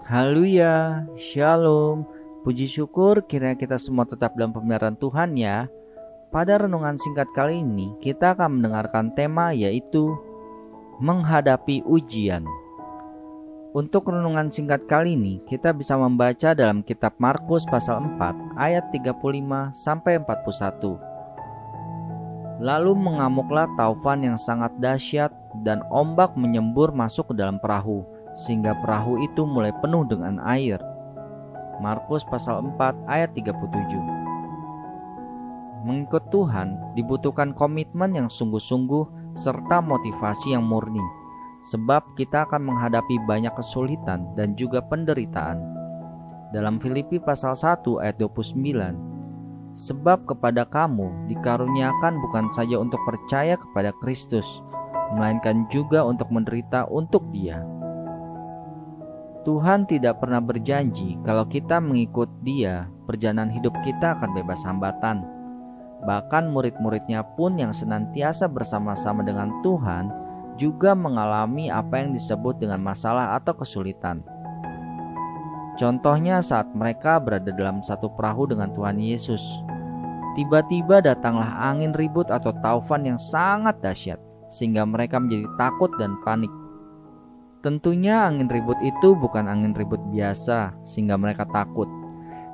Haleluya, Shalom. Puji syukur kiranya kita semua tetap dalam pemeliharaan Tuhan ya. Pada renungan singkat kali ini kita akan mendengarkan tema yaitu menghadapi ujian. Untuk renungan singkat kali ini kita bisa membaca dalam kitab Markus pasal 4 ayat 35 sampai 41. Lalu mengamuklah taufan yang sangat dahsyat dan ombak menyembur masuk ke dalam perahu, sehingga perahu itu mulai penuh dengan air. Markus pasal 4 ayat 37. Mengikut Tuhan dibutuhkan komitmen yang sungguh-sungguh serta motivasi yang murni, sebab kita akan menghadapi banyak kesulitan dan juga penderitaan. Dalam Filipi pasal 1 ayat 29, sebab kepada kamu dikaruniakan bukan saja untuk percaya kepada Kristus, melainkan juga untuk menderita untuk Dia. Tuhan tidak pernah berjanji kalau kita mengikut Dia, perjalanan hidup kita akan bebas hambatan. Bahkan murid-muridnya pun yang senantiasa bersama-sama dengan Tuhan juga mengalami apa yang disebut dengan masalah atau kesulitan. Contohnya saat mereka berada dalam satu perahu dengan Tuhan Yesus. Tiba-tiba datanglah angin ribut atau taufan yang sangat dahsyat, sehingga mereka menjadi takut dan panik. Tentunya angin ribut itu bukan angin ribut biasa, sehingga mereka takut.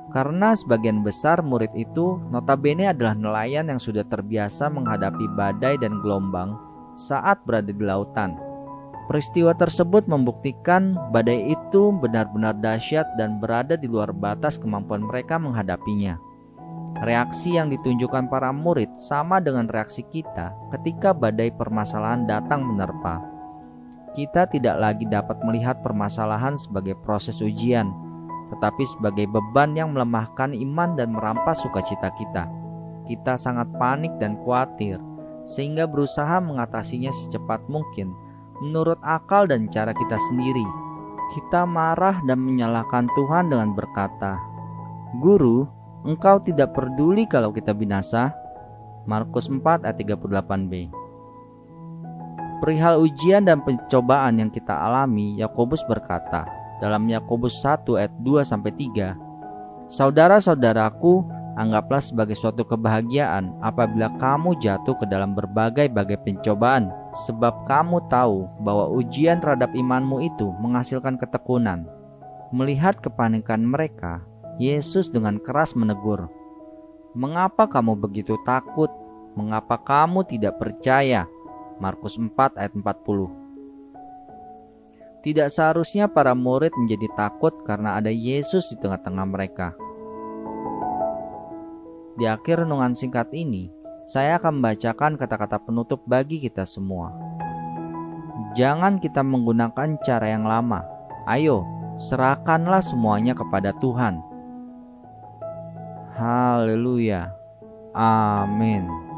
Karena sebagian besar murid itu notabene adalah nelayan yang sudah terbiasa menghadapi badai dan gelombang saat berada di lautan. Peristiwa tersebut membuktikan badai itu benar-benar dahsyat dan berada di luar batas kemampuan mereka menghadapinya. Reaksi yang ditunjukkan para murid sama dengan reaksi kita ketika badai permasalahan datang menerpa. Kita tidak lagi dapat melihat permasalahan sebagai proses ujian, tetapi sebagai beban yang melemahkan iman dan merampas sukacita kita. Kita sangat panik dan khawatir, sehingga berusaha mengatasinya secepat mungkin menurut akal dan cara kita sendiri. Kita marah dan menyalahkan Tuhan dengan berkata, "Guru, Engkau tidak peduli kalau kita binasa." Markus 4 ayat 38b. Perihal ujian dan pencobaan yang kita alami, Yakobus berkata dalam Yakobus 1 ayat 2-3, "Saudara-saudaraku, anggaplah sebagai suatu kebahagiaan apabila kamu jatuh ke dalam berbagai-bagai pencobaan, sebab kamu tahu bahwa ujian terhadap imanmu itu menghasilkan ketekunan." Melihat kepanikan mereka, Yesus dengan keras menegur, "Mengapa kamu begitu takut? Mengapa kamu tidak percaya?" Markus 4 ayat 40. Tidak seharusnya para murid menjadi takut karena ada Yesus di tengah-tengah mereka. Di akhir renungan singkat ini, saya akan membacakan kata-kata penutup bagi kita semua. Jangan kita menggunakan cara yang lama. Ayo, serahkanlah semuanya kepada Tuhan. Haleluya. Amin.